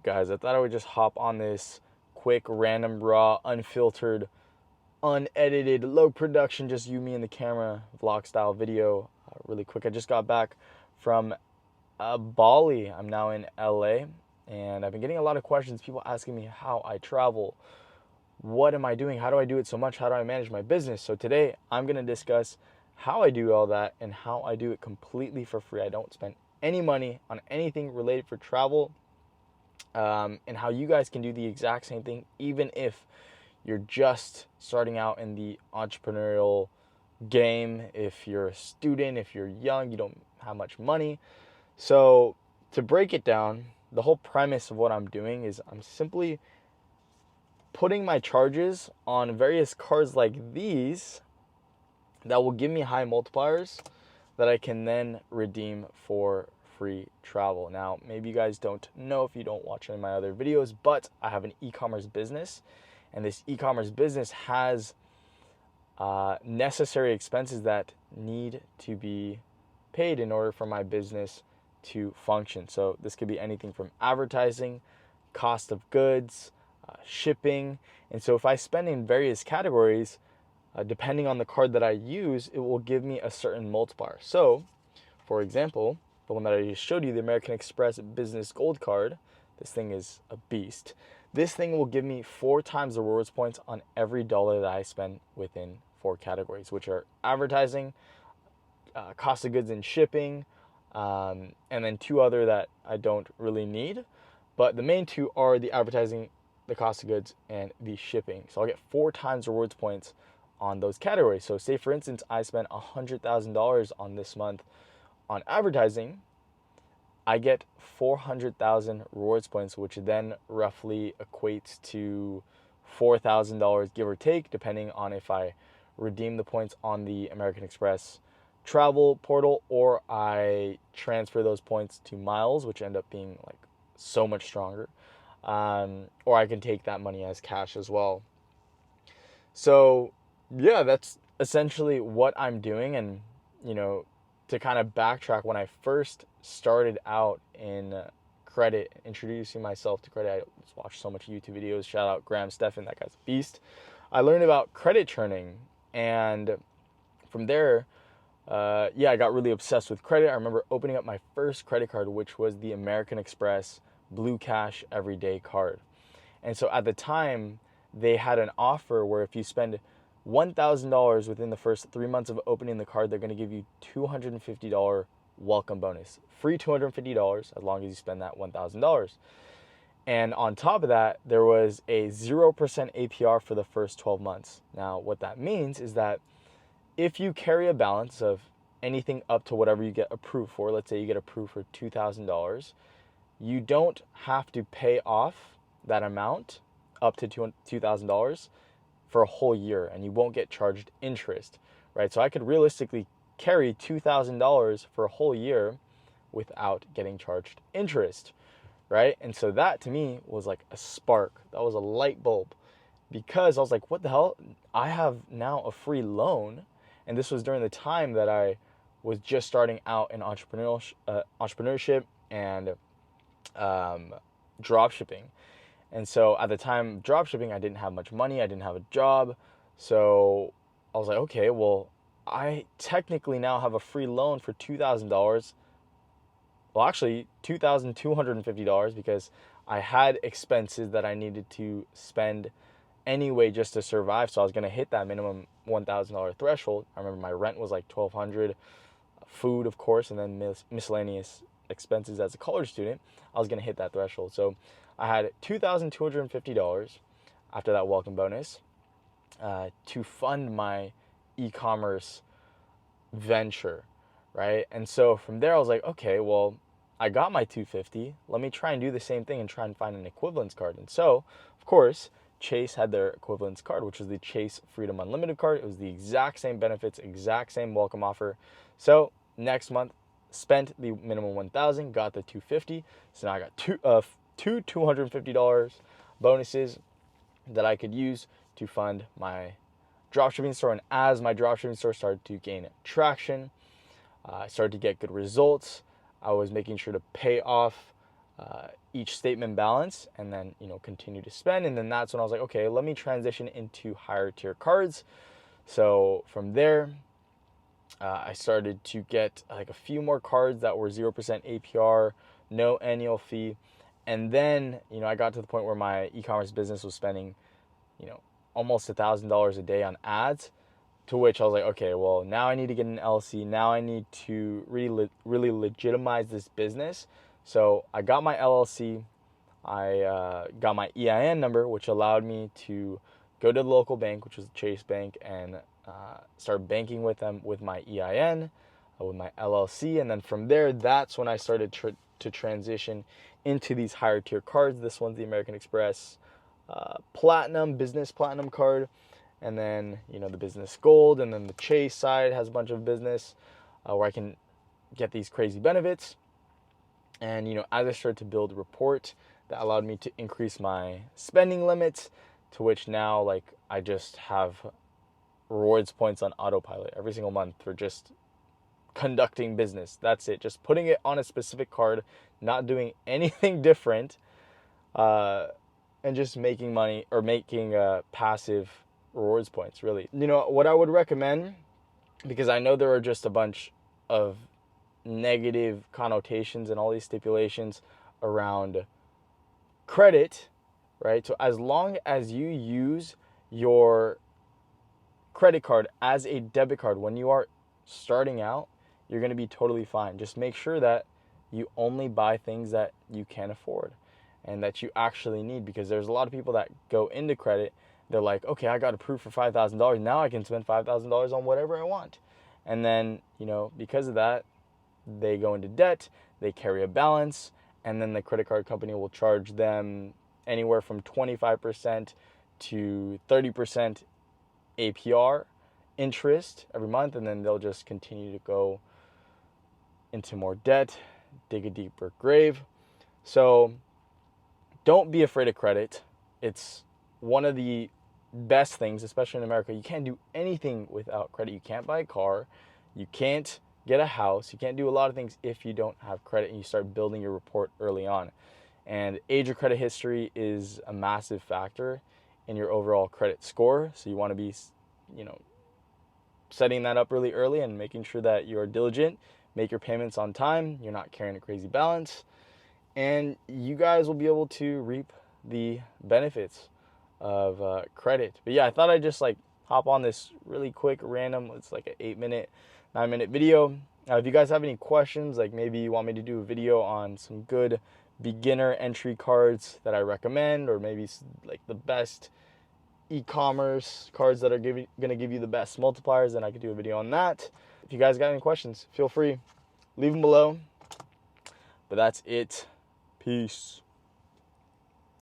Guys, I thought I would just hop on this quick, random, raw, unfiltered, unedited, low production, just you, me, and the camera vlog style video really quick. I just got back from Bali. I'm now in LA, and I've been getting a lot of questions, people asking me how I travel. What am I doing? How do I do it so much? How do I manage my business? So today I'm going to discuss how I do all that and how I do it completely for free. I don't spend any money on anything related for travel, and how you guys can do the exact same thing, even if you're just starting out in the entrepreneurial game, if you're a student, if you're young, you don't have much money. So, to break it down, the whole premise of what I'm doing is I'm simply putting my charges on various cards like these that will give me high multipliers that I can then redeem for free travel. Now, maybe you guys don't know if you don't watch any of my other videos, but I have an e-commerce business, and this e-commerce business has necessary expenses that need to be paid in order for my business to function. So this could be anything from advertising, cost of goods, shipping. And so if I spend in various categories, depending on the card that I use, it will give me a certain multiplier. So, for example, the one that I just showed you, the American Express Business Gold Card, this thing is a beast. This thing will give me 4 times the rewards points on every dollar that I spend within 4 categories, which are advertising, cost of goods and shipping, and then 2 other that I don't really need. But the main 2 are the advertising, the cost of goods, and the shipping. So I'll get 4 times rewards points on those categories. So say for instance, I spent $100,000 on this month on advertising, I get 400,000 rewards points, which then roughly equates to $4,000 give or take, depending on if I redeem the points on the American Express travel portal or I transfer those points to miles, which end up being like so much stronger. Or I can take that money as cash as well. So yeah, that's essentially what I'm doing. And to kind of backtrack, when I first started out in credit, introducing myself to credit, I just watched so much YouTube videos. Shout out Graham Stephan, that guy's a beast. I learned about credit churning, and from there, I got really obsessed with credit. I remember opening up my first credit card, which was the American Express Blue Cash Everyday card. And so at the time, they had an offer where if you spend $1,000 within the first 3 months of opening the card, they're going to give you $250 welcome bonus. Free $250 as long as you spend that $1,000. And on top of that, there was a 0% APR for the first 12 months. Now, what that means is that if you carry a balance of anything up to whatever you get approved for, let's say you get approved for $2,000, you don't have to pay off that amount up to $2,000 for a whole year, and you won't get charged interest, right? So I could realistically carry $2,000 for a whole year without getting charged interest, right? And so that to me was like a spark. That was a light bulb, because I was like, what the hell? I have now a free loan. And this was during the time that I was just starting out in entrepreneurship and dropshipping. And so at the time of dropshipping, I didn't have much money. I didn't have a job. So I was like, okay, well, I technically now have a free loan for $2,000. Well, actually, $2,250, because I had expenses that I needed to spend anyway just to survive. So I was going to hit that minimum $1,000 threshold. I remember my rent was like $1,200, food, of course, and then miscellaneous expenses as a college student. I was going to hit that threshold. So I had $2,250 after that welcome bonus to fund my e-commerce venture, right? And so from there, I was like, okay, well, I got my $250. Let me try and do the same thing and try and find an equivalence card. And so, of course, Chase had their equivalence card, which was the Chase Freedom Unlimited card. It was the exact same benefits, exact same welcome offer. So next month, spent the minimum $1,000, got the $250. So now I got two $250 bonuses that I could use to fund my dropshipping store. And as my dropshipping store started to gain traction, I started to get good results. I was making sure to pay off each statement balance and then, continue to spend. And then that's when I was like, okay, let me transition into higher tier cards. So from there, I started to get like a few more cards that were 0% APR, no annual fee. And then, I got to the point where my e-commerce business was spending, almost $1,000 a day on ads, to which I was like, okay, well, now I need to get an LLC. Now I need to really legitimize this business. So I got my LLC. I got my EIN number, which allowed me to go to the local bank, which was Chase Bank, and start banking with them with my EIN, with my LLC. And then from there, that's when I started to transition into these higher tier cards. This one's the American Express Platinum, Business Platinum card. And then, the Business Gold. And then the Chase side has a bunch of business where I can get these crazy benefits. And, as I started to build a report, that allowed me to increase my spending limits, to which now, like, I just have rewards points on autopilot every single month for just conducting business. That's it. Just putting it on a specific card, not doing anything different, and just making money or making passive rewards points, really. What I would recommend, because I know there are just a bunch of negative connotations and all these stipulations around credit, right? So as long as you use your credit card as a debit card when you are starting out, you're going to be totally fine. Just make sure that you only buy things that you can afford and that you actually need, because there's a lot of people that go into credit. They're like, okay, I got approved for $5,000. Now I can spend $5,000 on whatever I want. And then, because of that, they go into debt, they carry a balance, and then the credit card company will charge them anywhere from 25% to 30% APR interest every month, and then they'll just continue to go into more debt, dig a deeper grave. So don't be afraid of credit. It's one of the best things, especially in America. You can't do anything without credit. You can't buy a car. You can't get a house. You can't do a lot of things if you don't have credit, and you start building your report early on. And age of credit history is a massive factor in your overall credit score. So you want to be, setting that up really early and making sure that you're diligent, make your payments on time, you're not carrying a crazy balance, and you guys will be able to reap the benefits of credit. But yeah, I thought I'd just hop on this really quick random, it's like an 9-minute video. If you guys have any questions, maybe you want me to do a video on some good beginner entry cards that I recommend, or maybe the best e-commerce cards that are going to give you the best multipliers, then I could do a video on that. If you guys got any questions, feel free, leave them below. But that's it. Peace.